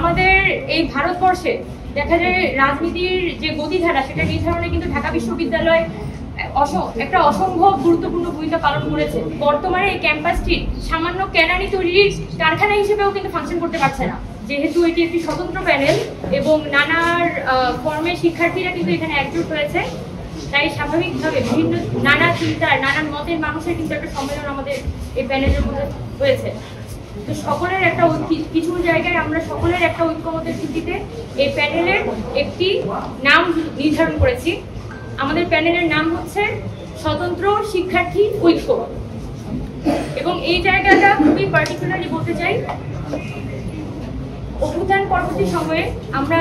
আমাদের এই ভারতবর্ষে দেখা যায় রাজনীতির যে গতিধারা সেটা নির্ধারণে কিন্তু ঢাকা বিশ্ববিদ্যালয় একটা অসম্ভব গুরুত্বপূর্ণ ভূমিকা পালন করেছে। বর্তমানে এই ক্যাম্পাসটি সামান্য কেরানি তৈরির কারখানা হিসেবেও কিন্তু ফাংশন করতে পারছে না, যেহেতু এটি একটি স্বতন্ত্র প্যানেল এবং নানার ফর্মের শিক্ষার্থীরা কিন্তু এখানে একজোট হয়েছে। তাই স্বাভাবিকভাবে বিভিন্ন নানা চিন্তার নানান মতের মানুষের কিন্তু একটা সম্মেলন আমাদের এই প্যানেলের মধ্যে হয়েছে। তো সকলের একটা কিছু জায়গায় আমরা সকলের একটা ঐক্যমতের ভিত্তিতে এই প্যানেলের একটি নাম নির্ধারণ করেছি। আমাদের প্যানেলের নাম হচ্ছে স্বতন্ত্র শিক্ষার্থী ঐক্য। এবং এই জায়গাটা খুবই পার্টিকুলারলি বলতে চাই, অভ্যুত্থান পরবর্তী সময়ে আমরা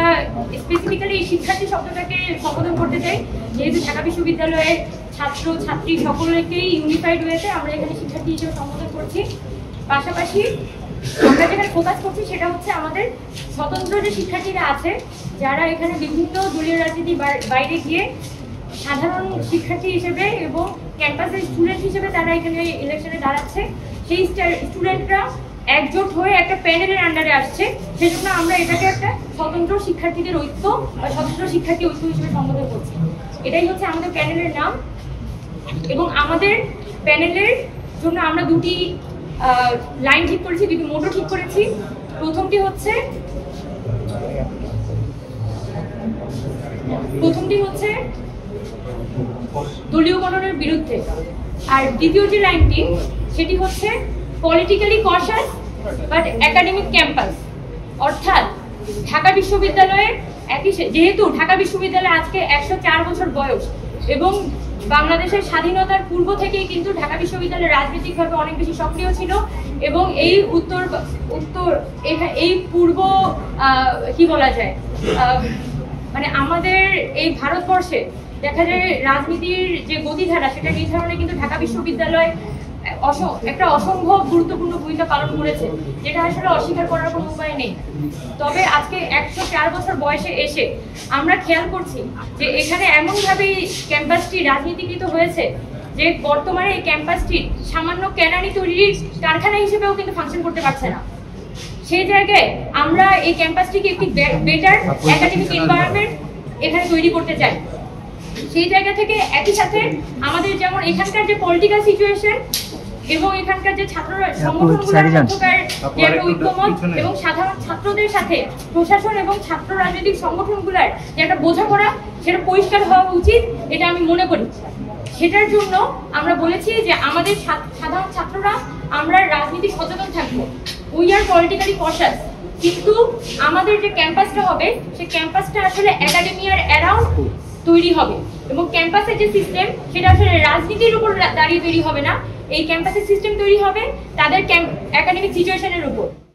স্পেসিফিক্যালি এই শিক্ষার্থী শব্দটাকে সম্বোধন করতে চাই, যেহেতু ঢাকা বিশ্ববিদ্যালয়ের ছাত্র ছাত্রী সকলকেই ইউনিফাইড হয়েছে আমরা এখানে শিক্ষার্থী হিসেবে সম্বোধন করছি। পাশাপাশি আমরা যেখানে ফোকাস করছি সেটা হচ্ছে আমাদের স্বতন্ত্র যে শিক্ষার্থীরা আছে যারা এখানে বিভিন্ন দলীয় রাজনীতির বাইরে গিয়ে সাধারণ শিক্ষার্থী হিসেবে এবং ক্যাম্পাসের স্টুডেন্ট হিসেবে তারা এখানে ইলেকশনে দাঁড়াচ্ছে, সেই স্টুডেন্টরা একজোট হয়ে একটা প্যানেলের আন্ডারে আসছে। সেজন্য আমরা এটাকে একটা স্বতন্ত্র শিক্ষার্থীদের ঐক্য বা স্বতন্ত্র শিক্ষার্থী ঐক্য হিসেবে সম্বোধন করছি। এটাই হচ্ছে আমাদের প্যানেলের নাম। এবং আমাদের প্যানেলের জন্য আমরা দুটি লাইন ঠিক করেছি, দুটি মোটো ঠিক করেছি। প্রথমটি হচ্ছে দলীয় গঠনের বিরুদ্ধে, আর দ্বিতীয় যে লাইনটি সেটি হচ্ছে পলিটিক্যালি কশাস বাট একাডেমিক ক্যাম্পাস। অর্থাৎ ঢাকা বিশ্ববিদ্যালয়ের যেহেতু ঢাকা বিশ্ববিদ্যালয় আজকে 104 বছর বয়স এবং বাংলাদেশের স্বাধীনতার পূর্ব থেকেই কিন্তু ঢাকা বিশ্ববিদ্যালয় রাজনৈতিকভাবে অনেক বেশি সক্রিয় ছিল এবং এই এই পূর্ব কি বলা যায় মানে আমাদের এই ভারতবর্ষে দেখা যায় রাজনীতির যে গতিধারা সেটা নির্ধারণে কিন্তু ঢাকা বিশ্ববিদ্যালয় একটা অসম্ভব গুরুত্বপূর্ণ ভূমিকা পালন করেছে, যেটা আসলে অস্বীকার করার কোনো উপায় নেই। তবে আজকে 104 বছর বয়সে এসে আমরা খেয়াল করছি যে এখানে এমনভাবেই ক্যাম্পাসটি রাজনীতিকৃত হয়েছে যে বর্তমানে এই ক্যাম্পাসটি সামান্য কেরানি তৈরির কারখানা হিসেবেও কিন্তু ফাংশন করতে পারছে না। সেই জায়গায় আমরা এই ক্যাম্পাসটিকে একটি বেটার একাডেমিক এনভায়রনমেন্ট এখানে তৈরি করতে চাই। সেই জায়গা থেকে একই সাথে আমাদের যেমন এখানকার যে পলিটিক্যাল সিচুয়েশন এবং এখানকার যে ছাত্র সংগঠনগুলোর মধ্যকার যে একটা ঐক্যমত এবং সাধারণ ছাত্রদের সাথে প্রশাসন এবং ছাত্র রাজনৈতিক সংগঠনগুলোর যে একটা বোঝাপড়া সেটা পরিষ্কার হওয়া উচিত, এটা আমি মনে করি। সেটার জন্য আমরা বলেছি যে আমাদের সাধারণ ছাত্ররা আমরা রাজনীতি সচেতন থাকবো, উই আর পলিটিক্যালি কশাস, কিন্তু আমাদের যে ক্যাম্পাসটা হবে সেই ক্যাম্পাসটা আসলে একাডেমিয়ার অ্যারাউন্ড তৈরি হবে এবং ক্যাম্পাসের যে সিস্টেম সেটা আসলে রাজনীতির উপর দাঁড়িয়ে তৈরি হবে না, এই ক্যাম্পাসের সিস্টেম তৈরি হবে তাদের একাডেমিক সিচুয়েশনের উপর।